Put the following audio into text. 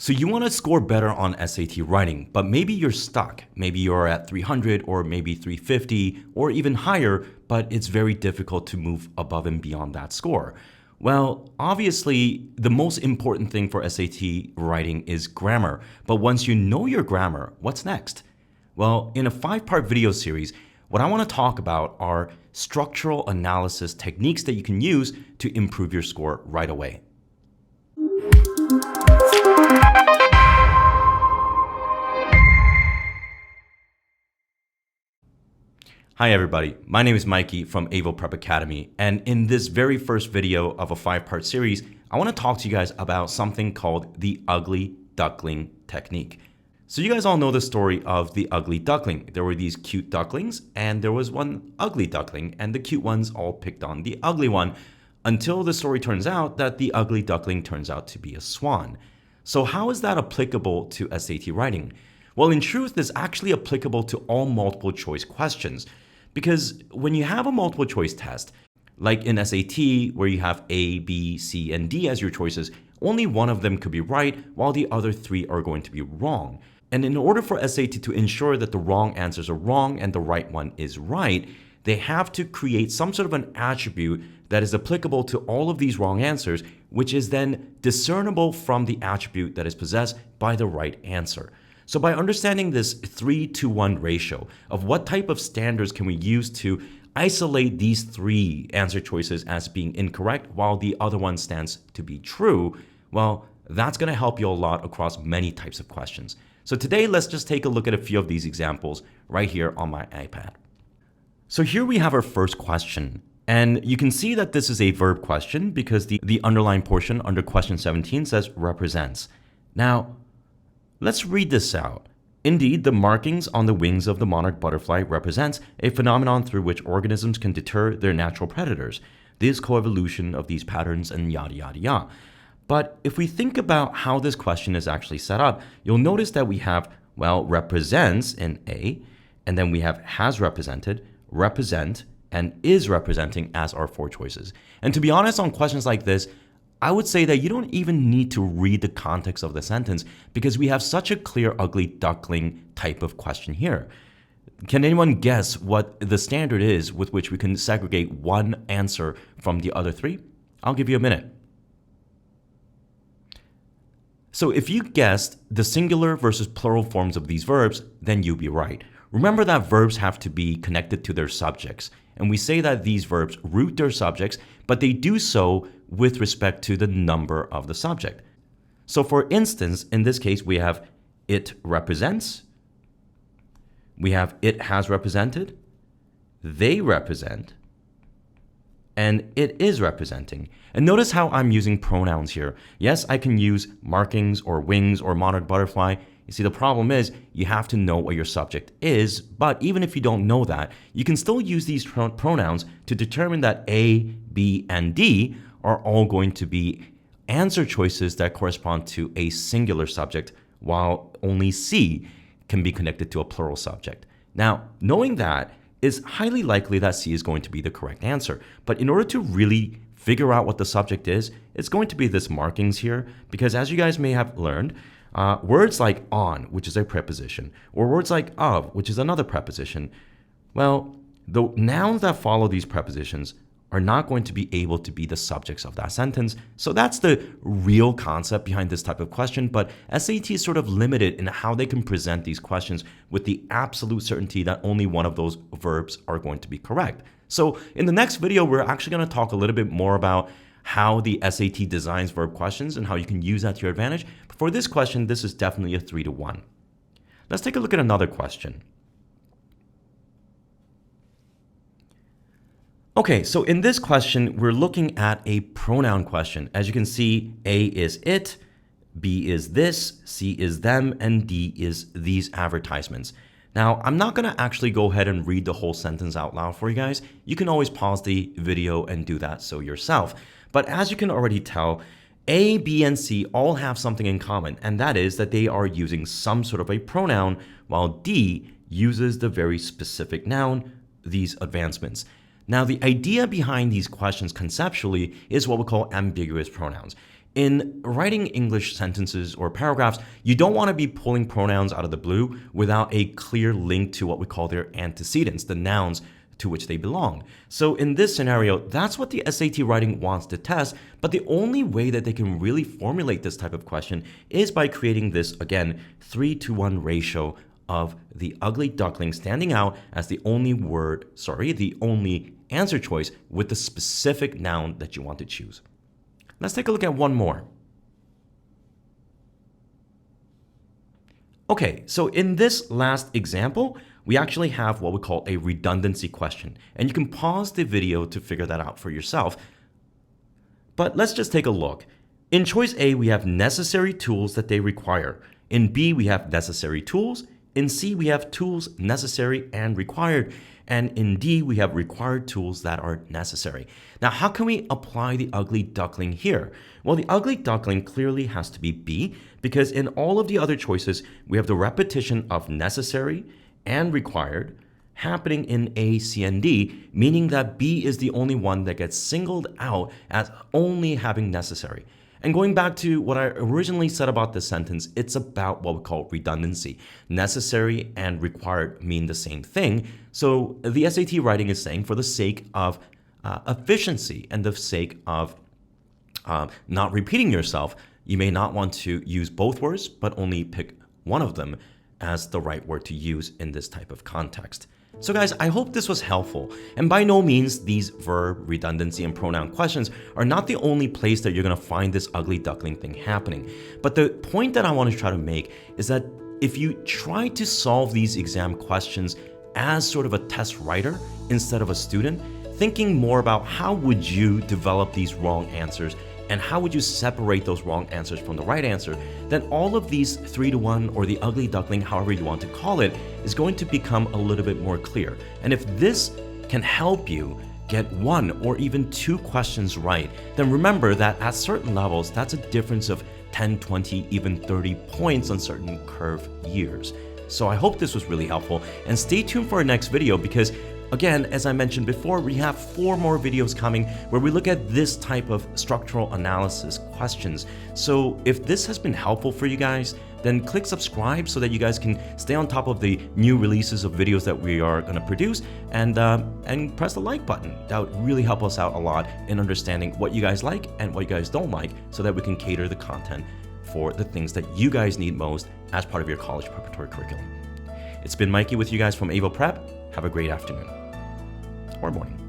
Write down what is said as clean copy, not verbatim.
So you want to score better on SAT writing, but maybe you're stuck. Maybe you're at 300 or maybe 350 or even higher, but it's very difficult to move above and beyond that score. Well, obviously, the most important thing for SAT writing is grammar. But once you know your grammar, what's next? Well, in a 5-part video series, what I want to talk about are structural analysis techniques that you can use to improve your score right away. Hi everybody, my name is Mikey from Avo Prep Academy, and in this very first video of a 5-part series, I want to talk to you guys about something called the Ugly Duckling technique. So you guys all know the story of the Ugly Duckling. There were these cute ducklings, and there was one ugly duckling, and the cute ones all picked on the ugly one, until the story turns out that the ugly duckling turns out to be a swan. So how is that applicable to SAT writing? Well, in truth, it's actually applicable to all multiple choice questions. Because when you have a multiple choice test, like in SAT, where you have A, B, C, and D as your choices, only one of them could be right, while the other 3 are going to be wrong. And in order for SAT to ensure that the wrong answers are wrong and the right one is right, they have to create some sort of an attribute that is applicable to all of these wrong answers, which is then discernible from the attribute that is possessed by the right answer. So by understanding this 3-to-1 ratio of what type of standards can we use to isolate these 3 answer choices as being incorrect while the other one stands to be true, well, that's going to help you a lot across many types of questions. So today, let's just take a look at a few of these examples right here on my iPad. So here we have our first question. And you can see that this is a verb question because the underlined portion under question 17 says represents. Now, let's read this out. Indeed, the markings on the wings of the monarch butterfly represents a phenomenon through which organisms can deter their natural predators. This coevolution of these patterns and yada yada yada. But if we think about how this question is actually set up, you'll notice that we have, well, represents in A, and then we have has represented, represent, and is representing as our 4 choices. And to be honest, on questions like this, I would say that you don't even need to read the context of the sentence because we have such a clear ugly duckling type of question here. Can anyone guess what the standard is with which we can segregate one answer from the other 3? I'll give you a minute. So if you guessed the singular versus plural forms of these verbs, then you'll be right. Remember that verbs have to be connected to their subjects. And we say that these verbs root their subjects, but they do so with respect to the number of the subject. So for instance, in this case, we have it represents, we have it has represented, they represent, and it is representing. And notice how I'm using pronouns here. Yes, I can use markings or wings or monarch butterfly. You see, the problem is you have to know what your subject is, but even if you don't know that, you can still use these pronouns to determine that A, B, and D are all going to be answer choices that correspond to a singular subject, while only C can be connected to a plural subject. Now, knowing that, is highly likely that C is going to be the correct answer. But in order to really figure out what the subject is, it's going to be this markings here, because as you guys may have learned, words like on, which is a preposition, or words like of, which is another preposition, well, the nouns that follow these prepositions are not going to be able to be the subjects of that sentence. So that's the real concept behind this type of question, but SAT is sort of limited in how they can present these questions with the absolute certainty that only one of those verbs are going to be correct. So in the next video, we're actually going to talk a little bit more about how the SAT designs verb questions and how you can use that to your advantage. But for this question, this is definitely a 3-to-1. Let's take a look at another question. Okay, so in this question, we're looking at a pronoun question. As you can see, A is it, B is this, C is them, and D is these advertisements. Now, I'm not going to actually go ahead and read the whole sentence out loud for you guys. You can always pause the video and do that so yourself. But as you can already tell, A, B, and C all have something in common, and that is that they are using some sort of a pronoun, while D uses the very specific noun, these advancements. Now, the idea behind these questions conceptually is what we call ambiguous pronouns. In writing English sentences or paragraphs, you don't want to be pulling pronouns out of the blue without a clear link to what we call their antecedents, the nouns to which they belong. So in this scenario, that's what the SAT writing wants to test, but the only way that they can really formulate this type of question is by creating this, again, 3-to-1 ratio of the ugly duckling standing out as the only the only answer choice with the specific noun that you want to choose. Let's take a look at one more. Okay, so in this last example, we actually have what we call a redundancy question, and you can pause the video to figure that out for yourself. But let's just take a look. In choice A, we have necessary tools that they require. In B, we have necessary tools. In C, we have tools necessary and required. And in D, we have required tools that are necessary. Now, how can we apply the ugly duckling here? Well, the ugly duckling clearly has to be B, because in all of the other choices, we have the repetition of necessary and required happening in A, C, and D, meaning that B is the only one that gets singled out as only having necessary. And going back to what I originally said about this sentence, it's about what we call redundancy. Necessary and required mean the same thing. So the SAT writing is saying, for the sake of efficiency and the sake of not repeating yourself, you may not want to use both words, but only pick one of them as the right word to use in this type of context. So guys, I hope this was helpful. And by no means, these verb, redundancy, and pronoun questions are not the only place that you're gonna find this ugly duckling thing happening. But the point that I want to try to make is that if you try to solve these exam questions as sort of a test writer instead of a student, thinking more about how would you develop these wrong answers and how would you separate those wrong answers from the right answer, then all of these 3-to-1 or the ugly duckling, however you want to call it, is going to become a little bit more clear. And if this can help you get 1 or even 2 questions right, then remember that at certain levels, that's a difference of 10, 20, even 30 points on certain curve years. So I hope this was really helpful, and stay tuned for our next video because, again, as I mentioned before, we have 4 more videos coming where we look at this type of structural analysis questions. So if this has been helpful for you guys, then click subscribe so that you guys can stay on top of the new releases of videos that we are going to produce, and press the like button. That would really help us out a lot in understanding what you guys like and what you guys don't like so that we can cater the content for the things that you guys need most as part of your college preparatory curriculum. It's been Mikey with you guys from Avo Prep. Have a great afternoon or morning.